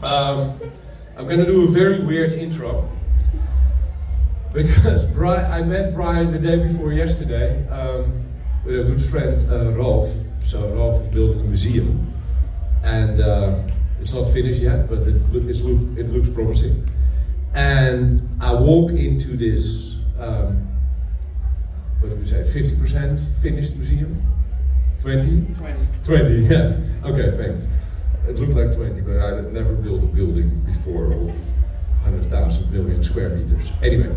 I'm going to do a very weird intro. Because I met Brian the day before yesterday with a good friend, Rolf. So Rolf is building a museum. And it's not finished yet, but it looks promising. And I walk into this, what do we say, 50% finished museum? 20? 20, yeah. Okay, thanks. It looked like 20, but I had never built a building before of 100,000 million square meters. Anyway,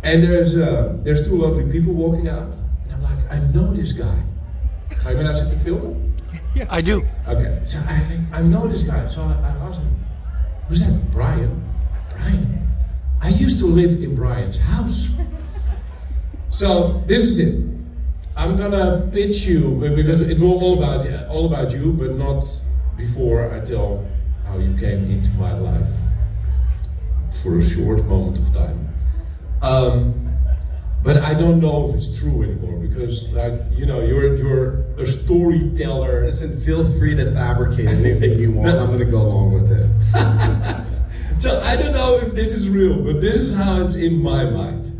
and there's two lovely people walking out, and I'm like, I know this guy. Ga je me nou zitten filmen? Yes. I do. Okay, so I think, I know this guy. So I asked him, who's that? Brian? Brian? I used to live in Brian's house. So this is it. I'm gonna pitch you, because it will all about you, but not before I tell how you came into my life for a short moment of time. But I don't know if it's true anymore, because, like, you know, you're a storyteller. Listen, feel free to fabricate anything you want. I'm gonna go along with it. So I don't know if this is real, but this is how it's in my mind.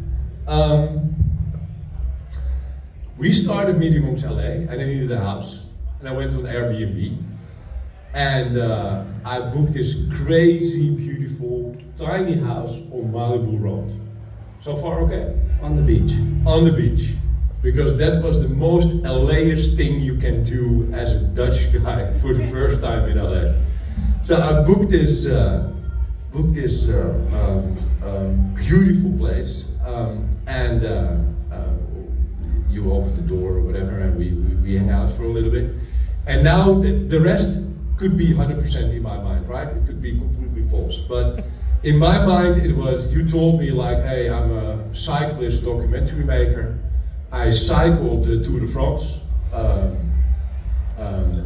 We started Medium Monks LA, and I needed a house, and I went on Airbnb, and I booked this crazy, beautiful, tiny house on Malibu Road. So far, okay? On the beach. On the beach, because that was the most LA-ish thing you can do as a Dutch guy for the first time in LA. So I booked this beautiful place, and you open the door or whatever, and we hang out for a little bit. And now the rest could be 100% in my mind, right? It could be completely false. But in my mind, it was, you told me, like, hey, I'm a cyclist documentary maker. I cycled the Tour de France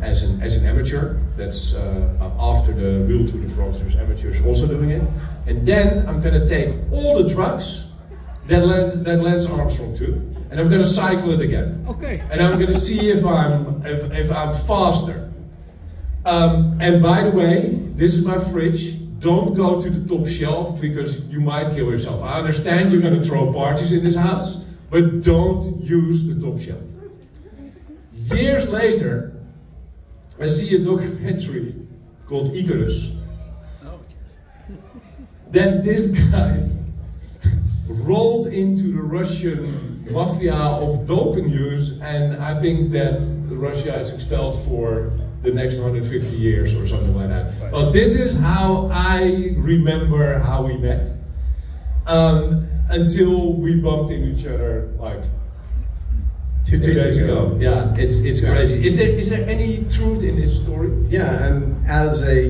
as an amateur. That's after the real Tour de France, there's amateurs also doing it. And then I'm gonna take all the trucks that Lance Armstrong took, and I'm gonna cycle it again. Okay. And I'm gonna see if I'm faster. And by the way, this is my fridge. Don't go to the top shelf, because you might kill yourself. I understand you're gonna throw parties in this house, but don't use the top shelf. Years later, I see a documentary called Icarus. That this guy rolled into the Russian mafia of doping use, and I think that Russia is expelled for the next 150 years or something like that. Right. Well, this is how I remember how we met, until we bumped into each other like two days ago. Yeah, it's crazy. Is there any truth in this story? Yeah, and as a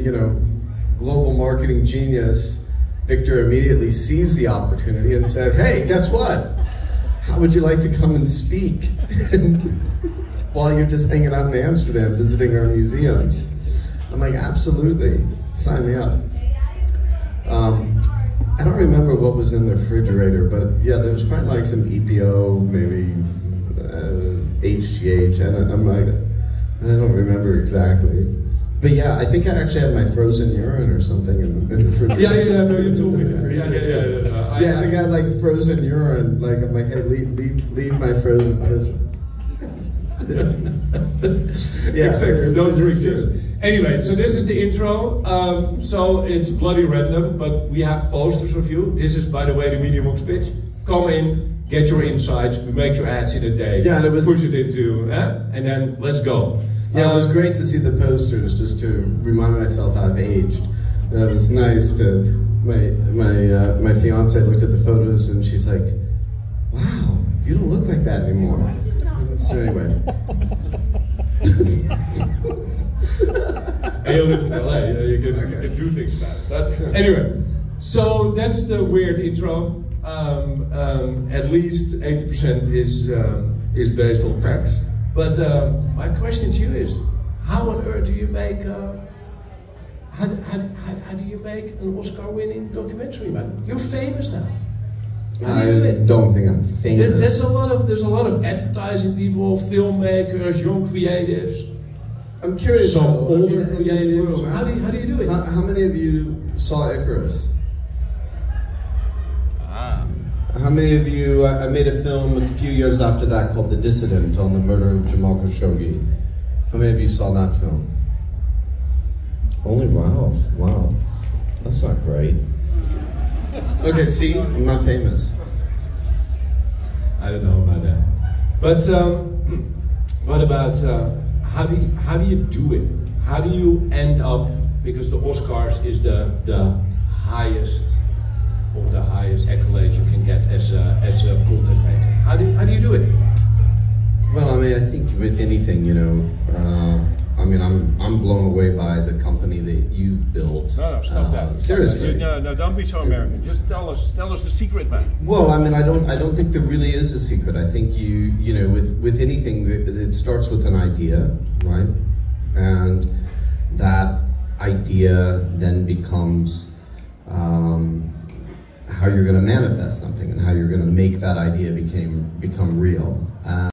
global marketing genius, Victor immediately seized the opportunity and said, "Hey, guess what? How would you like to come and speak while you're just hanging out in Amsterdam visiting our museums?" I'm like, absolutely, sign me up. I don't remember what was in the refrigerator, but yeah, there was probably like some EPO, maybe HGH, and I'm like, I don't remember exactly. But yeah, I think I actually had my frozen urine or something in the refrigerator. Yeah, no, you told me that. Yeah, I think I had like frozen urine. Like, I'm like, hey, leave my frozen piss. Yeah, exactly. Don't drink this. Anyway, so this is the intro. So it's bloody random, but we have posters of you. This is, by the way, the Medium Monks pitch. Come in, get your insights. We make your ads in a day. Yeah, and it was, push it into, and then let's go. Yeah, it was great to see the posters, just to remind myself I've aged. And it was nice to, my fiance looked at the photos and she's like, "Wow, you don't look like that anymore." So anyway. And you live in LA, you can do things about it. But anyway, so that's the weird intro. At least 80% is based on facts. But my question to you is, how on earth do you make how do you make an Oscar-winning documentary, man? You're famous now. I don't think I'm famous. There's a lot of advertising people, filmmakers, young creatives. I'm curious. Some older creatives. How do you do it. How many of you saw Icarus? How many of you, I made a film a few years after that called The Dissident on the murder of Jamal Khashoggi. How many of you saw that film? Only Ralph, wow. That's not great. Okay, see, I'm not famous. I don't know about that. But what about, how do you do it? How do you end up, because the Oscars is the highest, or the highest accolade you can get as a content maker. How do you do it? Well, I mean, I think with anything, you know, I mean, I'm blown away by the company that you've built. No, stop that. Seriously. No, don't be so American. Just tell us the secret, man. Well, I mean, I don't think there really is a secret. I think you know, with anything, it starts with an idea, right? And that idea then becomes how you're going to manifest something and how you're going to make that idea become real.